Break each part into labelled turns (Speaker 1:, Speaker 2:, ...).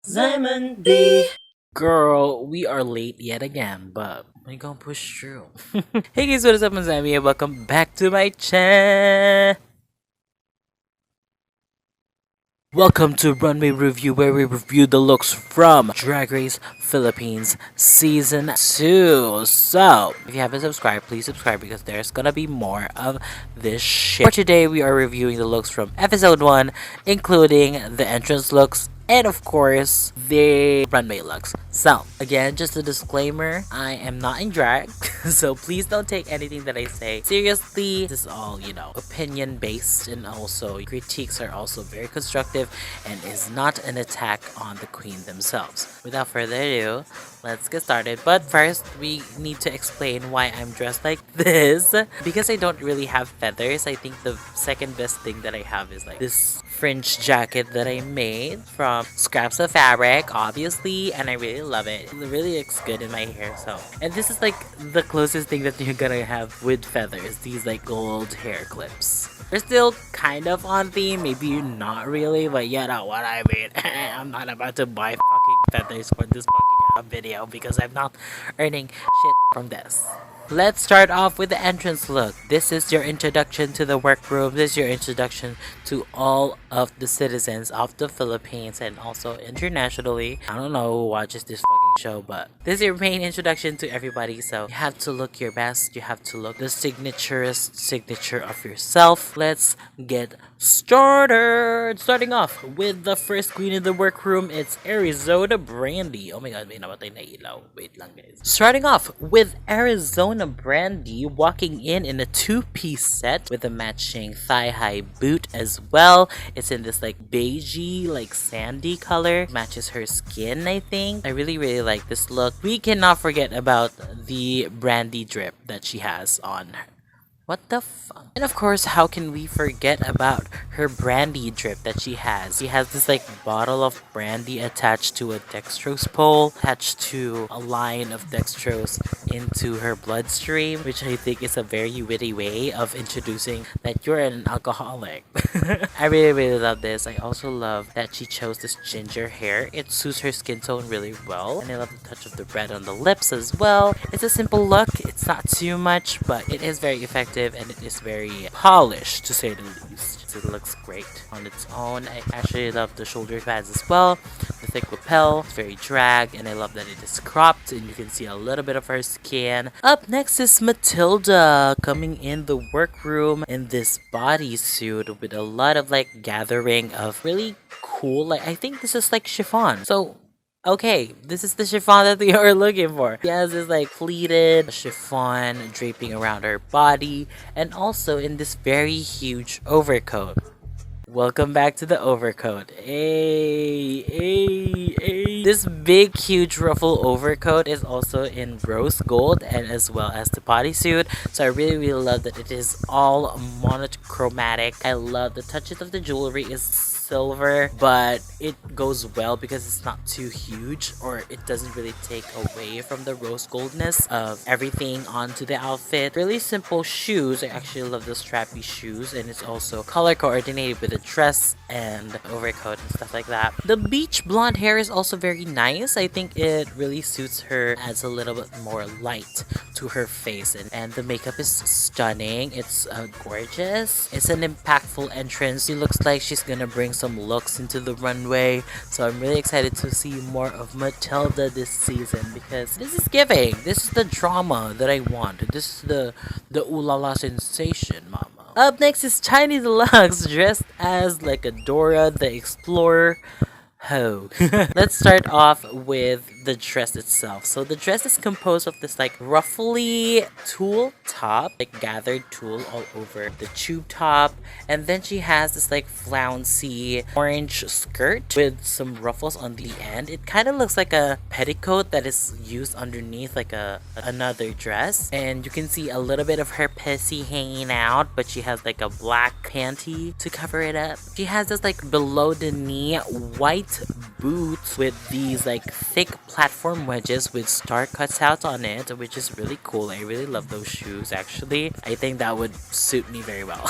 Speaker 1: Zymon B. Girl, we are late yet again, but we gonna push through. Hey guys, what is up? I'm Zami and welcome back to my channel. Welcome to Runway RuView, where we review the looks from Drag Race Philippines Season 2. So, if you haven't subscribed, please subscribe because there's gonna be more of this shit. For today, we are reviewing the looks from Episode 1, including the entrance looks and of course, the runway looks. So, again, just a disclaimer, I am not in drag, so please don't take anything that I say seriously. This is all, opinion based, and also critiques are also very constructive and is not an attack on the queen themselves. Without further ado, let's get started. But first, we need to explain why I'm dressed like this. Because I don't really have feathers, I think the second best thing that I have is like this fringe jacket that I made from scraps of fabric, obviously, and I really love it. It really looks good in my hair, so. And this is like the closest thing that you're gonna have with feathers, these like gold hair clips. They're still kind of on theme, maybe not really, but you know what I mean. I'm not about to buy fucking feathers for this fucking video because I'm not earning shit from this. Let's start off with the entrance look. This is your introduction to the workroom. This is your introduction to all of the citizens of the Philippines and also internationally. I don't know who watches this fucking show, but this is your main introduction to everybody. So you have to look your best. You have to look the signature of yourself. Let's get started. Starting off with the first queen in the workroom. It's Arizona Brandy. Oh my god, may namatay na ilaw. Wait lang guys. Starting off with Arizona Brandy walking in a two-piece set with a matching thigh-high boot as well. It's in this like beigey, like sandy color. Matches her skin, I think. I really like this look. We cannot forget about the Brandy drip that she has on her. What the fuck? And of course, how can we forget about her brandy drip that she has? She has this like bottle of brandy attached to a dextrose pole, attached to a line of dextrose into her bloodstream, which I think is a very witty way of introducing that you're an alcoholic. I really love this. I also love that she chose this ginger hair. It suits her skin tone really well. And I love the touch of the red on the lips as well. It's a simple look. It's not too much, but it is very effective and it is very polished to say the least. So it looks great on its own. I actually love the shoulder pads as well. The thick lapel, it's very drag, and I love that it is cropped and you can see a little bit of her skin. Up next is Matilduh coming in the workroom in this bodysuit with a lot of like gathering of really cool, like I think this is like chiffon. So okay, this is the chiffon that we are looking for. She has this like pleated chiffon draping around her body and also in this very huge overcoat. Welcome back to the overcoat. Hey. This big, huge ruffle overcoat is also in rose gold and as well as the bodysuit. So I really love that it is all monochromatic. I love the touches of the jewelry is silver, but it goes well because it's not too huge or it doesn't really take away from the rose goldness of everything onto the outfit. Really simple shoes. I actually love the strappy shoes and it's also color coordinated with the dress and overcoat and stuff like that. The beach blonde hair is also very nice. I think it really suits her, adds a little bit more light to her face and the makeup is stunning. It's gorgeous. It's an impactful entrance. She looks like she's gonna bring some looks into the runway, so I'm really excited to see more of Matilduh this season because this is giving. This is the drama that I want. This is the ooh la la sensation, mama. Up next is Tiny Deluxe dressed as like a Dora the Explorer. Let's start off with the dress itself. So the dress is composed of this like ruffly tulle top, like gathered tulle all over the tube top, and then she has this like flouncy orange skirt with some ruffles on the end. It kind of looks like a petticoat that is used underneath like another dress, and you can see a little bit of her pussy hanging out, but she has like a black panty to cover it up. She has this like below the knee white boots with these like thick platform wedges with star cutouts on it, which is really cool. I really love those shoes actually. I think that would suit me very well.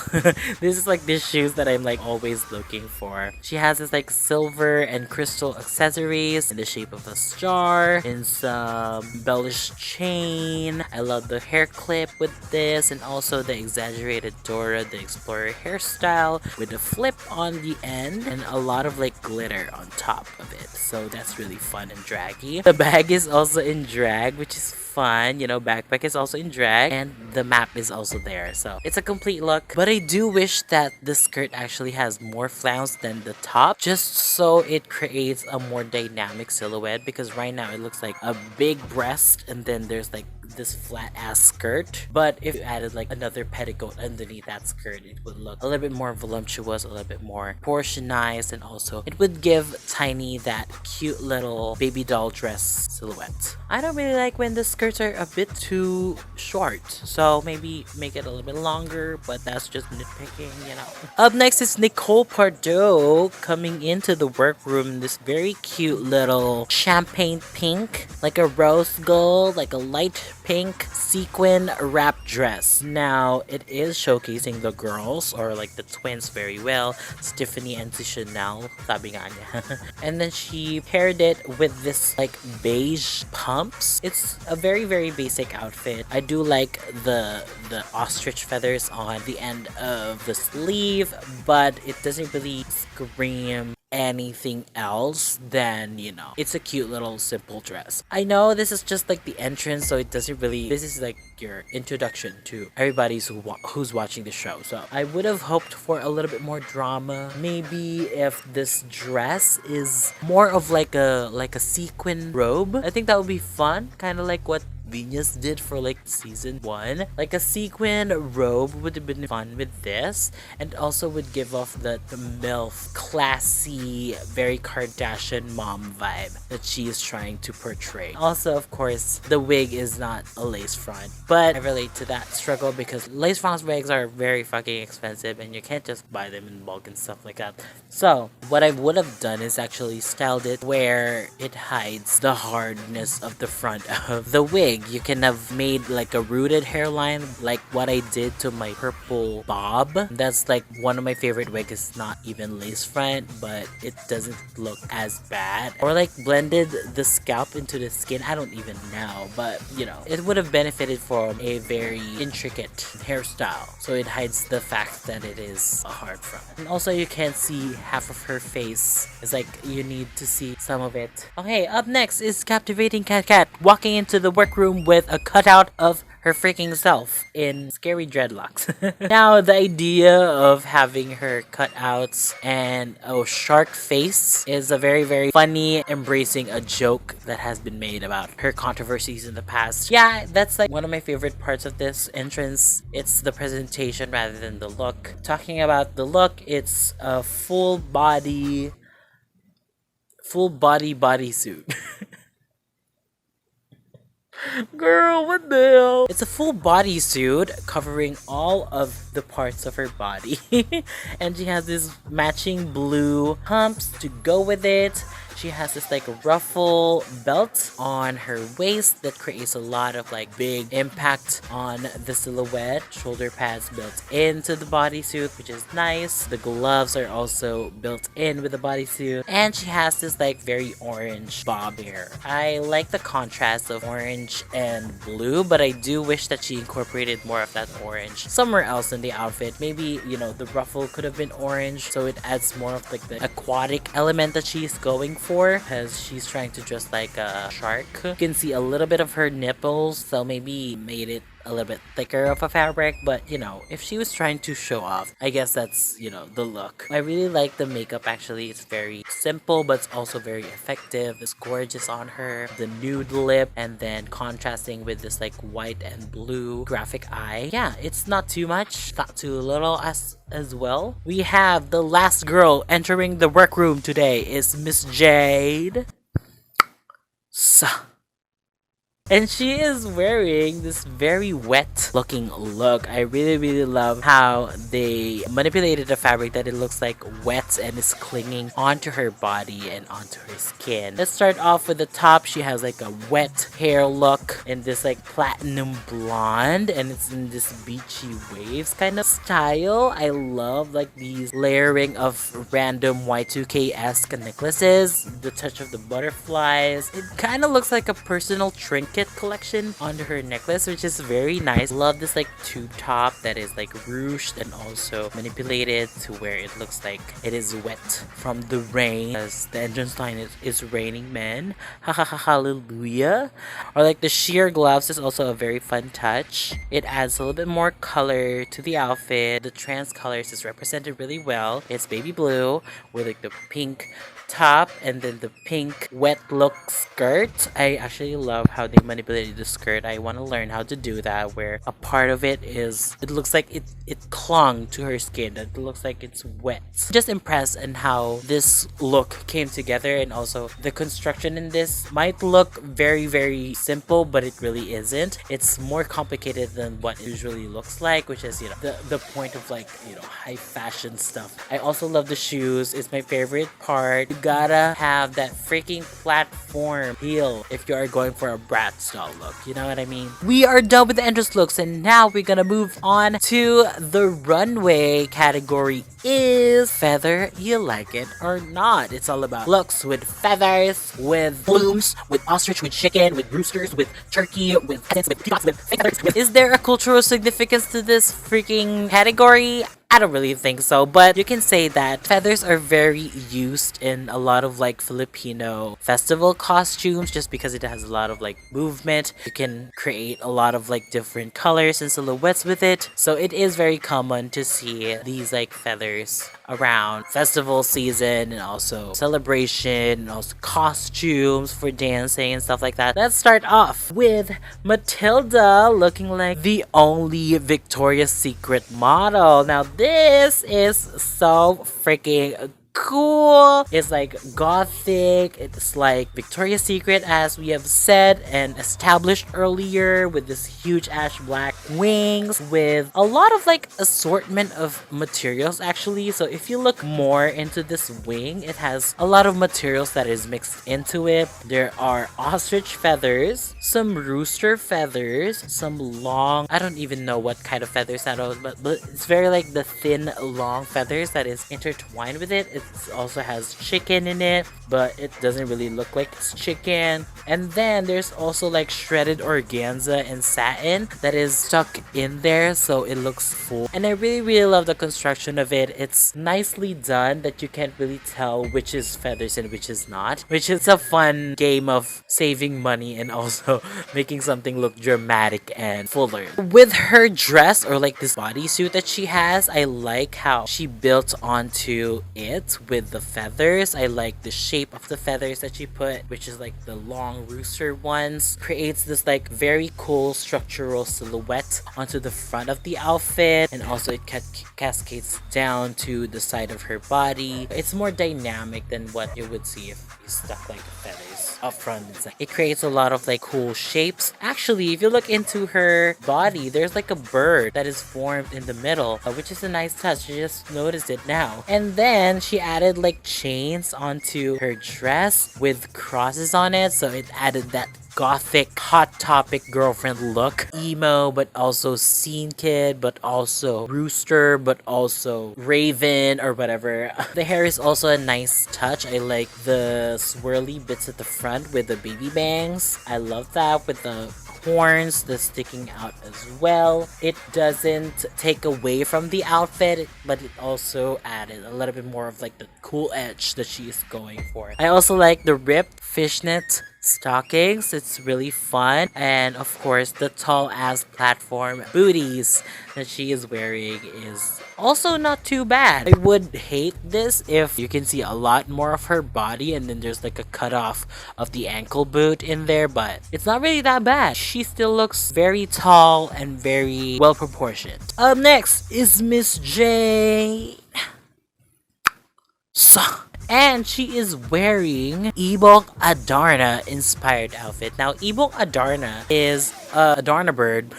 Speaker 1: This is like the shoes that I'm like always looking for. She has this like silver and crystal accessories in the shape of a star and some embellished chain. I love the hair clip with this, and also the exaggerated Dora the Explorer hairstyle with the flip on the end and a lot of like glitter on top of it. So that's really fun and draggy. The bag is also in drag, which is fun. You know, backpack is also in drag and the map is also there. So it's a complete look. But I do wish that the skirt actually has more flounce than the top, just so it creates a more dynamic silhouette, because right now it looks like a big breast and then there's like this flat ass skirt. But if you added like another petticoat underneath that skirt, it would look a little bit more voluptuous, a little bit more portionized, and also it would give Tiny that cute little baby doll dress silhouette. I don't really like when the skirts are a bit too short, so maybe make it a little bit longer, but that's just nitpicking, you know. Up next is Nicole Pardaux coming into the workroom in this very cute little champagne pink, like a rose gold, like a light pink sequin wrap dress. Now it is showcasing the girls, or like the twins, very well, Stephanie and si Chanel, sabi nga niya. And then she paired it with this like beige pumps. It's a very basic outfit. I do like the ostrich feathers on the end of the sleeve, but it doesn't really scream anything else than, you know, it's a cute little simple dress. I know this is just like the entrance, so it doesn't really, this is like your introduction to everybody's who's watching the show. So I would have hoped for a little bit more drama. Maybe if this dress is more of like a sequin robe, I think that would be fun, kind of like what Venus did for like season 1. Like a sequin robe would have been fun with this, and also would give off the MILF classy, very Kardashian mom vibe that she is trying to portray. Also, of course, the wig is not a lace front, but I relate to that struggle because lace front wigs are very fucking expensive and you can't just buy them in bulk and stuff like that. So what I would have done is actually styled it where it hides the hardness of the front of the wig. You can have made like a rooted hairline, like what I did to my purple bob. That's like one of my favorite wigs. It's not even lace front, but it doesn't look as bad. Or like blended the scalp into the skin. I don't even know, but you know, it would have benefited from a very intricate hairstyle, so it hides the fact that it is a hard front. And also you can't see half of her face. It's like you need to see some of it. Okay, up next is captivating Katkat walking into the workroom with a cutout of her freaking self in scary dreadlocks. Now, the idea of having her cutouts and a shark face is a very funny, embracing a joke that has been made about her controversies in the past. Yeah, that's like one of my favorite parts of this entrance. It's the presentation rather than the look. Talking about the look, it's a full body bodysuit. Girl, what the hell? It's a full bodysuit covering all of the parts of her body. And she has this matching blue pumps to go with it. She has this like ruffle belt on her waist that creates a lot of like big impact on the silhouette. Shoulder pads built into the bodysuit, which is nice. The gloves are also built in with the bodysuit. And she has this like very orange bob hair. I like the contrast of orange and blue, but I do wish that she incorporated more of that orange somewhere else in the outfit. Maybe, you know, the ruffle could have been orange, so it adds more of like the aquatic element that she's going for, because she's trying to dress like a shark. You can see a little bit of her nipples, so maybe made it a little bit thicker of a fabric, but you know, if she was trying to show off, I guess that's, you know, the look. I really like the makeup actually. It's very simple, but it's also very effective. It's gorgeous on her. The nude lip, and then contrasting with this like white and blue graphic eye. Yeah, it's not too much, not too little as well. We have the last girl entering the workroom today is M1ss Jade So. And she is wearing this very wet looking look. I really love how they manipulated the fabric that it looks like wet and is clinging onto her body and onto her skin. Let's start off with the top. She has like a wet hair look in this like platinum blonde, and it's in this beachy waves kind of style. I love like these layering of random Y2K-esque necklaces, the touch of the butterflies. It kind of looks like a personal trinket collection under her necklace, which is very nice. Love this like tube top that is like ruched and also manipulated to where it looks like it is wet from the rain, as the entrance line is raining men. Ha ha ha, hallelujah. Or like the sheer gloves is also a very fun touch. It adds a little bit more color to the outfit. The trans colors is represented really well. It's baby blue with like the pink top and then the pink wet look skirt. I actually love how they manipulated the skirt. I want to learn how to do that, where a part of it is, it looks like it clung to her skin. It looks like it's wet. Just impressed in how this look came together, and also the construction in this might look very simple, but it really isn't. It's more complicated than what it usually looks like, which is, you know, the point of like, you know, high fashion stuff. I also love the shoes. It's my favorite part. You gotta have that freaking platform heel if you are going for a brat style look, you know what I mean? We are done with the entrance looks, and now we're gonna move on to the runway category. Is feather you like it or not? It's all about looks with feathers, with blooms, with ostrich, with chicken, with roosters, with turkey, with peasants, with peacocks, with feathers. Is there a cultural significance to this freaking category? I don't really think so, but you can say that feathers are very used in a lot of like Filipino festival costumes, just because it has a lot of like movement. You can create a lot of like different colors and silhouettes with it. So it is very common to see these like feathers around festival season and also celebration and also costumes for dancing and stuff like that. Let's start off with Matilduh looking like the only Victoria's Secret model. Now this is so freaking cool. It's like gothic. It's like Victoria's Secret, as we have said and established earlier, with this huge ash black wings with a lot of like assortment of materials actually. So if you look more into this wing, it has a lot of materials that is mixed into it. There are ostrich feathers, some rooster feathers, some long, I don't even know what kind of feathers that are, but it's very like the thin long feathers that is intertwined with it. It also has chicken in it, but it doesn't really look like it's chicken. And then there's also like shredded organza and satin that is stuck in there, so it looks full. And I really love the construction of it. It's nicely done that you can't really tell which is feathers and which is not, which is a fun game of saving money and also making something look dramatic and fuller. With her dress, or like this bodysuit that she has, I like how she built onto it with the feathers. I like the shape of the feathers that she put, which is like the long rooster ones. Creates this like very cool structural silhouette onto the front of the outfit, and also it cascades down to the side of her body. It's more dynamic than what you would see if you stuck like feathers up front. It creates a lot of like cool shapes. Actually, if you look into her body, there's like a bird that is formed in the middle, which is a nice touch. You just noticed it now. And then she added like chains onto her dress with crosses on it, so it added that gothic hot topic girlfriend look. Emo, but also scene kid, but also rooster, but also raven or whatever. The hair is also a nice touch. I like the swirly bits at the front with the baby bangs. I love that, with the horns that's sticking out as well. It doesn't take away from the outfit, but it also added a little bit more of like the cool edge that she is going for. I also like the ripped fishnet stockings. It's really fun. And of course, the tall ass platform booties that she is wearing is also not too bad. I would hate this if you can see a lot more of her body and then there's like a cutoff of the ankle boot in there, but it's not really that bad. She still looks very tall and very well proportioned. Up next is M1ss Jade So. And she is wearing Ibok Adarna inspired outfit. Now, Ibok Adarna is a Adarna bird.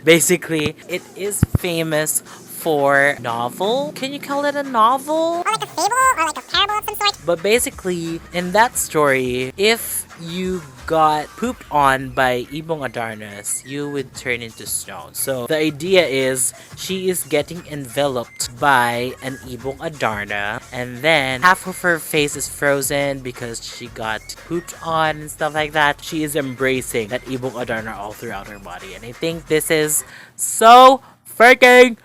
Speaker 1: Basically, it is famous for novel. Can you call it a novel?
Speaker 2: Or like a fable or like a parable of some sort.
Speaker 1: But basically, in that story, if you got pooped on by Ibong Adarnas, you would turn into stone. So the idea is she is getting enveloped by an Ibong Adarna, and then half of her face is frozen because she got pooped on and stuff like that. She is embracing that Ibong Adarna all throughout her body, and I think this is so freaking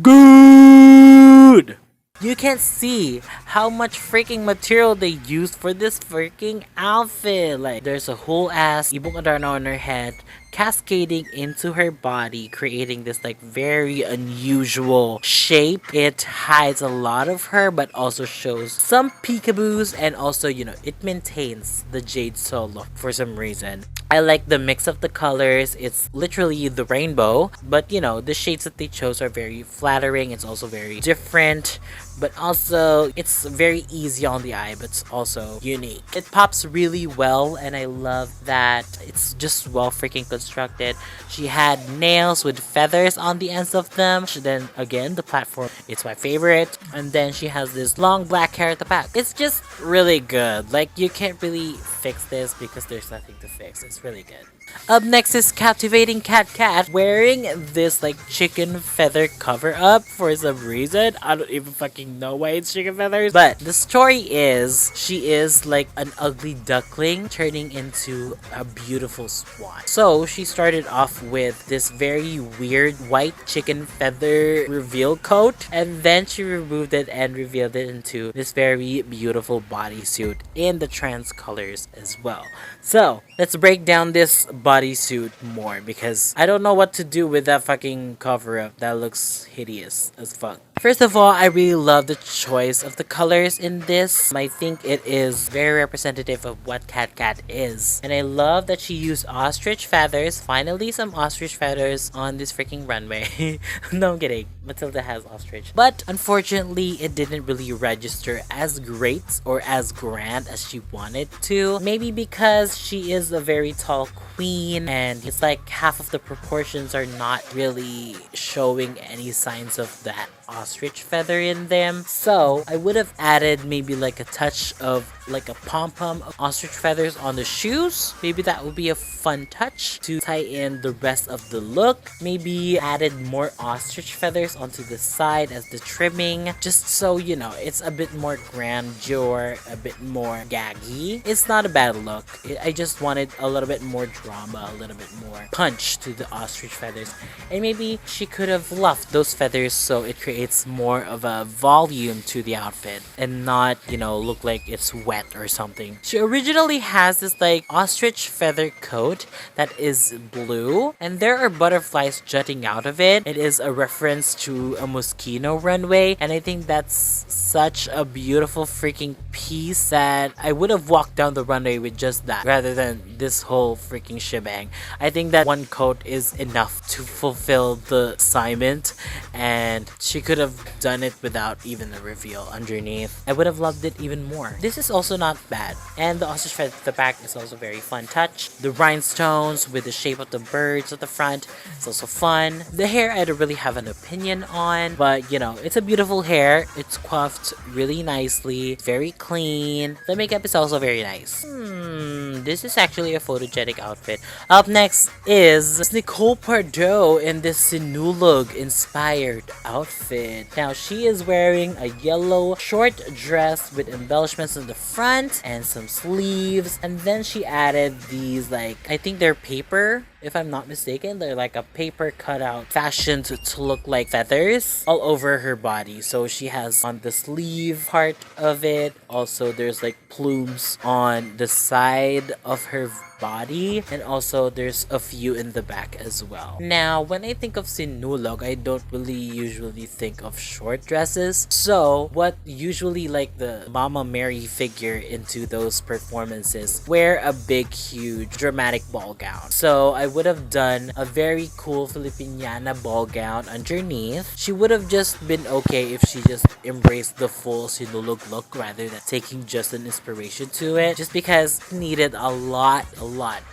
Speaker 1: good. You can see how much freaking material they used for this freaking outfit. Like, there's a whole ass Ibong Adarna on her head cascading into her body, creating this like very unusual shape. It hides a lot of her but also shows some peekaboos, and also, you know, it maintains the Jade So look for some reason. I like the mix of the colors. It's literally the rainbow, but you know, the shades that they chose are very flattering. It's also very different, but also it's very easy on the eye, but it's also unique. It pops really well, and I love that it's just well freaking constructed. She had nails with feathers on the ends of them. Then again, the platform, it's my favorite. And then she has this long black hair at the back. It's just really good. Like, you can't really fix this because there's nothing to fix. It's really good. Up next is captivating Katkat wearing this like chicken feather cover up for some reason. I don't even fucking know why it's chicken feathers. But the story is she is like an ugly duckling turning into a beautiful swan. So she started off with this very weird white chicken feather reveal coat, and then she removed it and revealed it into this very beautiful bodysuit in the trans colors as well. So let's break down this bodysuit more, because I don't know what to do with that fucking cover up. That looks hideous as fuck. First of all, I really love the choice of the colors in this. I think it is very representative of what Katkat is. And I love that she used ostrich feathers. Finally, some ostrich feathers on this freaking runway. No, I'm kidding. Matilduh has ostrich. But unfortunately, it didn't really register as great or as grand as she wanted to. Maybe because she is a very tall queen, and it's like half of the proportions are not really showing any signs of that ostrich feather in them. So I would have added maybe like a touch of like a pom-pom of ostrich feathers on the shoes. Maybe that would be a fun touch to tie in the rest of the look. Maybe added more ostrich feathers onto the side as the trimming, just so, you know, it's a bit more grandeur, a bit more gaggy. It's not a bad look. I just wanted a little bit more drama, a little bit more punch to the ostrich feathers, and maybe she could have fluffed those feathers so it creates more of a volume to the outfit and not, you know, look like it's wet or something. She originally has this like ostrich feather coat that is blue, and there are butterflies jutting out of it. It is a reference to a Moschino runway, and I think that's such a beautiful freaking piece that I would have walked down the runway with just that rather than this whole freaking shebang. I think that one coat is enough to fulfill the assignment, and she could have done it without even the reveal underneath. I would have loved it even more. This is also not bad, and the ostrich feather at the back is also very fun touch. The rhinestones with the shape of the birds at the front is also fun. The hair I don't really have an opinion on, but you know, it's a beautiful hair. It's coiffed really nicely, very clean. The makeup is also very nice. This is actually a photogenic outfit. Up next is Nicole Pardaux in this Sinulog inspired outfit. Now she is wearing a yellow short dress with embellishments in the front and some sleeves, and then she added these, like, I think they're paper, if I'm not mistaken. They're like a paper cutout fashioned to look like feathers all over her body. So she has on the sleeve part of it, also there's like plumes on the side of her body, and also there's a few in the back as well. Now when I think of sinulog, I don't really usually think of short dresses, so what usually like the Mama Mary figure into those performances wear a big huge dramatic ball gown. So I would have done a very cool Filipiniana ball gown underneath. She would have just been okay if she just embraced the full sinulog look rather than taking just an inspiration to it, just because it needed a lot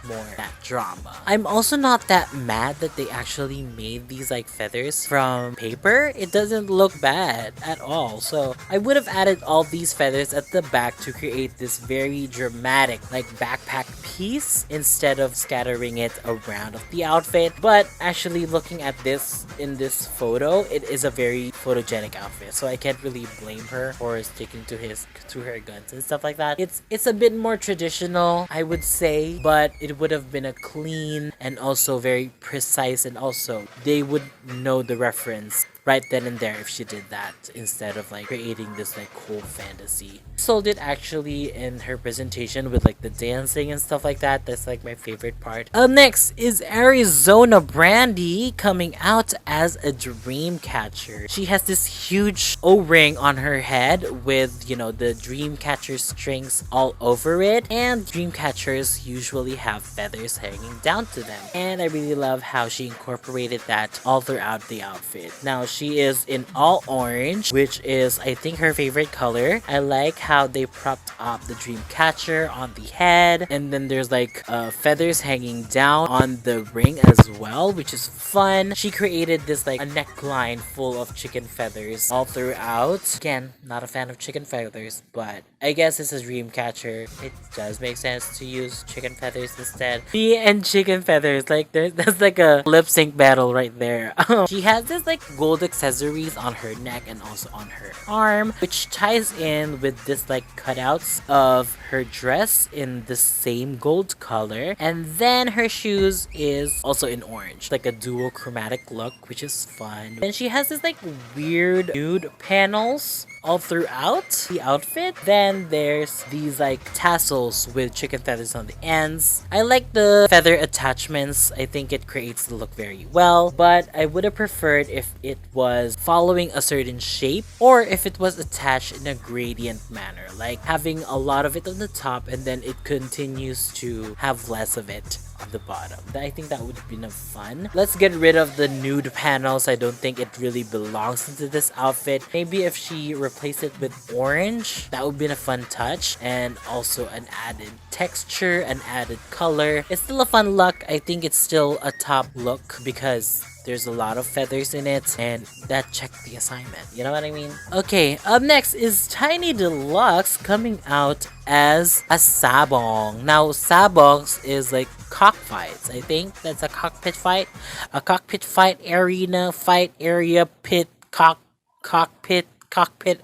Speaker 1: more that drama. I'm also not that mad that they actually made these like feathers from paper. It doesn't look bad at all. So I would have added all these feathers at the back to create this very dramatic like backpack piece instead of scattering it around of the outfit. But actually looking at this in this photo, it is a very photogenic outfit, so I can't really blame her for sticking to her guns and stuff like that. It's a bit more traditional, I would say, but it would have been a clean and also very precise, and also they would know the reference right then and there if she did that instead of like creating this like cool fantasy. Sold it actually in her presentation with like the dancing and stuff like that. That's like my favorite part. Up next is Arizona Brandy coming out as a dream catcher. She has this huge O-ring on her head with, you know, the dream catcher strings all over it, and dream catchers usually have feathers hanging down to them, and I really love how she incorporated that all throughout the outfit. Now she is in all orange, which is I think her favorite color. I like how they propped up the dream catcher on the head, and then there's like feathers hanging down on the ring as well, which is fun. She created this like a neckline full of chicken feathers all throughout. Again, not a fan of chicken feathers, but I guess it's a dream catcher. It does make sense to use chicken feathers instead. Me and chicken feathers, like that's like a lip sync battle right there. She has this like gold accessories on her neck and also on her arm, which ties in with this like cutouts of her dress in the same gold color, and then her shoes is also in orange, like a dual chromatic look, which is fun. And she has this like weird nude panels all throughout the outfit. Then there's these like tassels with chicken feathers on the ends. I like the feather attachments. I think it creates the look very well, but I would have preferred if it was following a certain shape or if it was attached in a gradient manner, like having a lot of it on the top and then it continues to have less of it on the bottom. I think that would have been fun. Let's get rid of the nude panels. I don't think it really belongs into this outfit. Maybe if she replaced it with orange, that would have been a fun touch, and also an added texture, an added color. It's still a fun look. I think it's still a top look because there's a lot of feathers in it, and that checked the assignment. You know what I mean? Okay, up next is Tiny Deluxe coming out as a sabong. Now, sabongs is like cockfights. I think that's a cockpit fight. A cockpit fight arena, fight area, pit, cockpit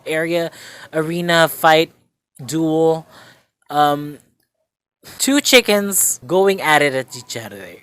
Speaker 1: area, arena, fight, duel. Two chickens going at it at each other.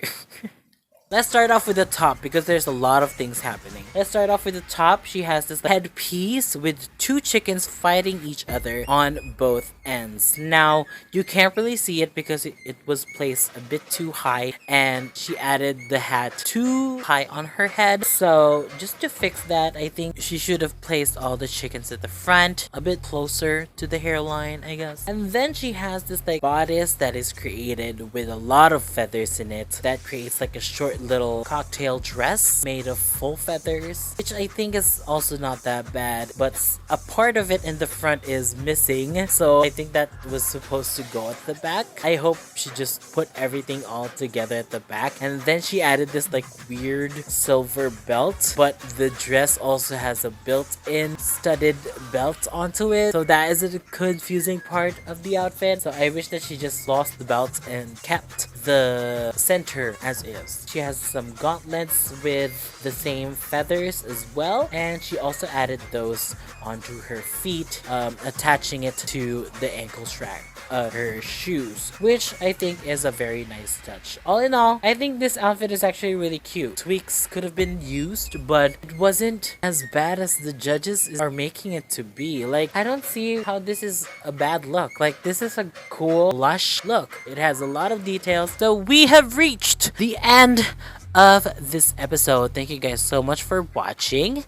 Speaker 1: Let's start off with the top because there's a lot of things happening. Let's start off with the top. She has this headpiece with two chickens fighting each other on both ends. Now, you can't really see it because it was placed a bit too high, and she added the hat too high on her head. So, just to fix that, I think she should have placed all the chickens at the front, a bit closer to the hairline, I guess. And then she has this like bodice that is created with a lot of feathers in it that creates like a short little cocktail dress made of full feathers, which I think is also not that bad, but a part of it in the front is missing, so I think that was supposed to go at the back. I hope she just put everything all together at the back, and then she added this like weird silver belt, but the dress also has a built-in studded belt onto it, so that is a confusing part of the outfit. So I wish that she just lost the belt and kept the center as is. She has some gauntlets with the same feathers as well, and she also added those onto her feet, attaching it to the ankle strap of her shoes, which I think is a very nice touch. All in all, I think this outfit is actually really cute. Tweaks could have been used, but it wasn't as bad as the judges are making it to be. Like, I don't see how this is a bad look. Like, this is a cool, lush look. It has a lot of details. So we have reached the end of this episode. Thank you guys so much for watching.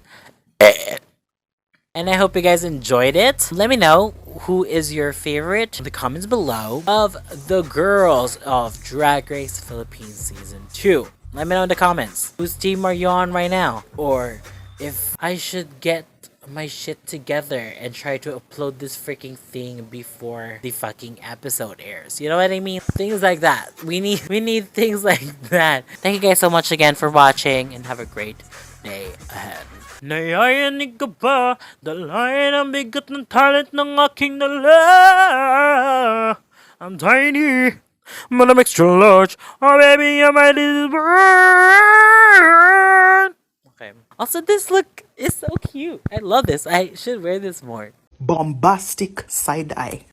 Speaker 1: And I hope you guys enjoyed it. Let me know who is your favorite in the comments below of the girls of Drag Race Philippines Season 2. Let me know in the comments. Whose team are you on right now? Or if I should get my shit together and try to upload this freaking thing before the fucking episode airs. You know what I mean? Things like that. We need things like that. Thank you guys so much again for watching and have a great day ahead. Nayayanig ka ba? Dalayan ang bigat ng talent ng aking dala. I'm tiny, but I'm extra large. Oh baby, you're my little bird. Okay. Also, this look is so cute. I love this. I should wear this more.
Speaker 3: Bombastic side eye.